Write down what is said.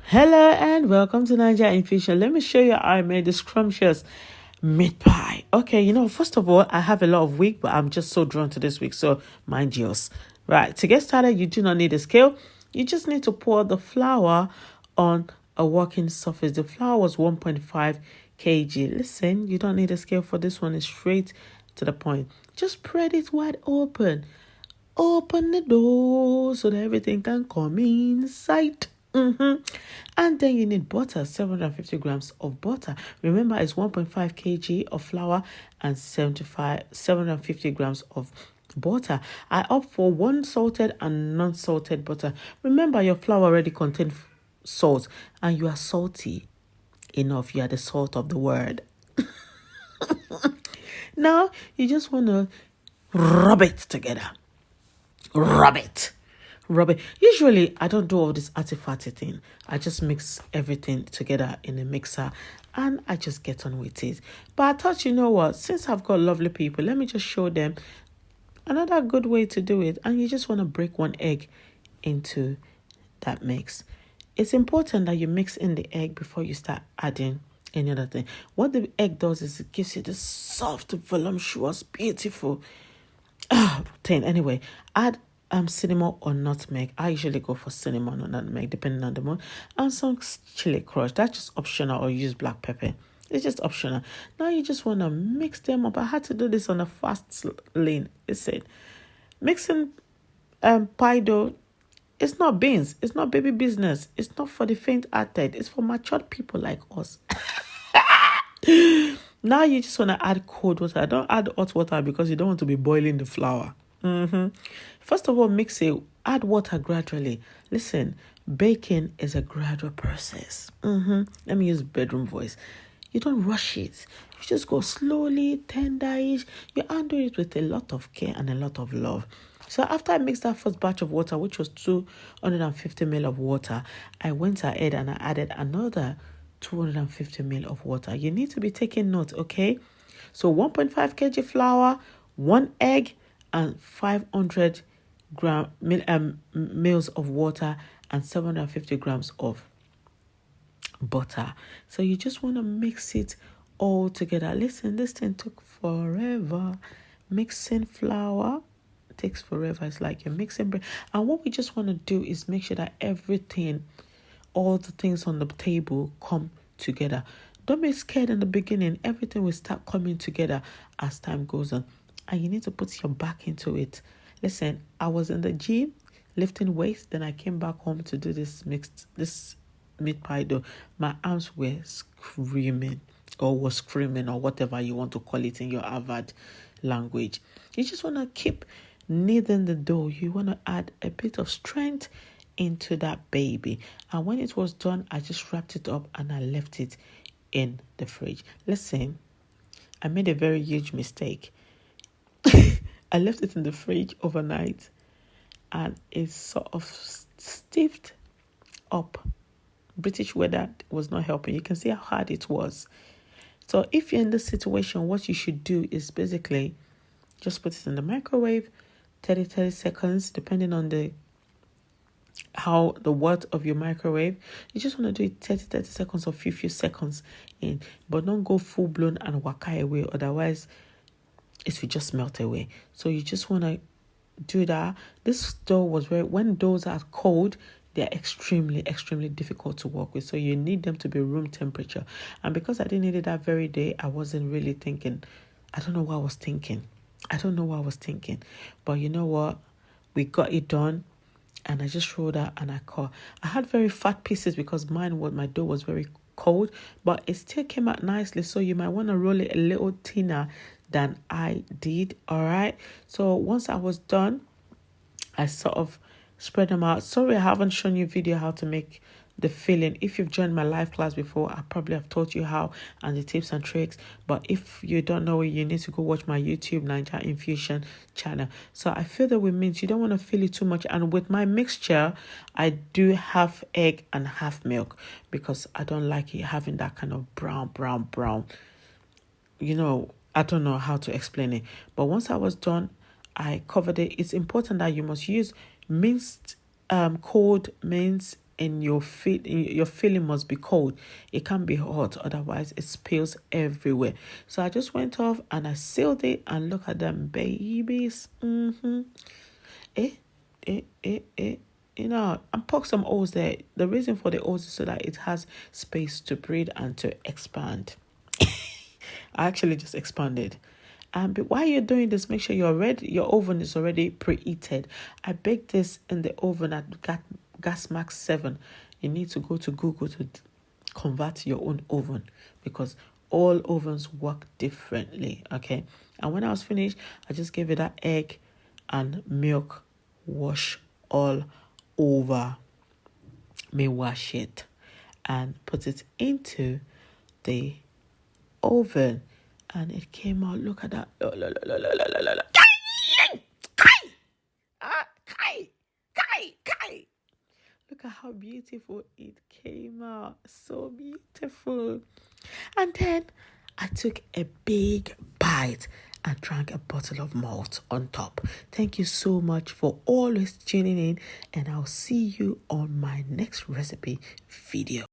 Hello and welcome to Naija Infusions. Let me show you how I made the scrumptious meat pie. Okay, first of all, I have a lot of week, but I'm just so drawn to this week, so mind yours. Right, to get started, you do not need a scale. You just need to pour the flour on a working surface. The flour was 1.5 kg. Listen, you don't need a scale for this one. It's straight to the point. Just spread it wide open. Open the door so that everything can come inside. And then you need butter, 750 grams of butter. Remember, it's 1.5 kg of flour and 750 grams of butter. I opt for one salted and non-salted butter. Remember, your flour already contains salt and you are salty enough. You are the salt of the word. Now, you just want to rub it together. Rub it. Usually, I don't do all this artifact thing. I just mix everything together in a mixer and I just get on with it. But I thought, you know what? Since I've got lovely people, let me just show them another good way to do it. And you just want to break one egg into that mix. It's important that you mix in the egg before you start adding any other thing. What the egg does is it gives you this soft, voluptuous, beautiful thing. Anyway, add cinnamon or nutmeg. I usually go for cinnamon or nutmeg depending on the mood, and some chili crush. That's just optional, or use black pepper. It's just optional. Now you just want to mix them up. I had to do this on a fast lane. Listen, mixing pie dough, it's not beans, it's not baby business, it's not for the faint-hearted, it's for matured people like us. Now you just want to add cold water. Don't add hot water because you don't want to be boiling the flour. First of all, mix it. Add water gradually. Listen, baking is a gradual process. Let me use bedroom voice. You don't rush it. You just go slowly, tenderish. You handle it with a lot of care and a lot of love. So after I mixed that first batch of water, which was 250 ml of water, I went ahead and I added another 250 ml of water. You need to be taking note, okay? So 1.5 kg flour, 1 egg, and 500 mils of water and 750 grams of butter. So you just want to mix it all together. Listen, this thing took forever. Mixing flour takes forever. It's like you're mixing bread. And what we just want to do is make sure that everything, all the things on the table come together. Don't be scared in the beginning. Everything will start coming together as time goes on. And you need to put your back into it. Listen, I was in the gym lifting weights. Then I came back home to do this meat pie dough. My arms were screaming or whatever you want to call it in your Harvard language. You just want to keep kneading the dough. You want to add a bit of strength into that baby. And when it was done, I just wrapped it up and I left it in the fridge. Listen, I made a very huge mistake. I left it in the fridge overnight and it sort of stiffed up. British weather was not helping. You can see how hard it was. So if you're in this situation, what you should do is basically just put it in the microwave, 30 seconds, depending on the watt of your microwave. You just want to do it 30 seconds or few seconds in, but don't go full blown and waka away, otherwise it will just melt away. So you just want to do that. This dough was when doughs are cold, they're extremely difficult to work with. So you need them to be room temperature. And because I didn't need it that very day, I wasn't really thinking. I don't know what I was thinking. But you know what? We got it done. And I just rolled out and I cut. I had very fat pieces because my dough was very cold, but it still came out nicely. So you might want to roll it a little thinner than I did. All right. So once I was done, I sort of spread them out. Sorry, I haven't shown you a video how to make the filling. If you've joined my live class before, I probably have taught you how and the tips and tricks. But if you don't know it, you need to go watch my YouTube Naija Infusion channel. So I fill it with mint. You don't want to fill it too much. And with my mixture, I do half egg and half milk because I don't like it having that kind of brown. I don't know how to explain it. But once I was done, I covered it. It's important that you must use cold minced and your filling must be cold. It can't be hot, otherwise it spills everywhere. So I just went off and I sealed it, and look at them babies. And poke some holes there. The reason for the holes is so that it has space to breathe and to expand. I actually just expanded. But while you're doing this, make sure your oven is already preheated. I baked this in the oven at gas max 7. You need to go to Google to convert your own oven, because all ovens work differently. Okay. And when I was finished, I just gave it that egg and milk wash all over. Me wash it and put it into the oven, and it came out. Look at that. Look at how beautiful it came out. So beautiful. And then I took a big bite and drank a bottle of malt on top. Thank you so much for always tuning in, and I'll see you on my next recipe video.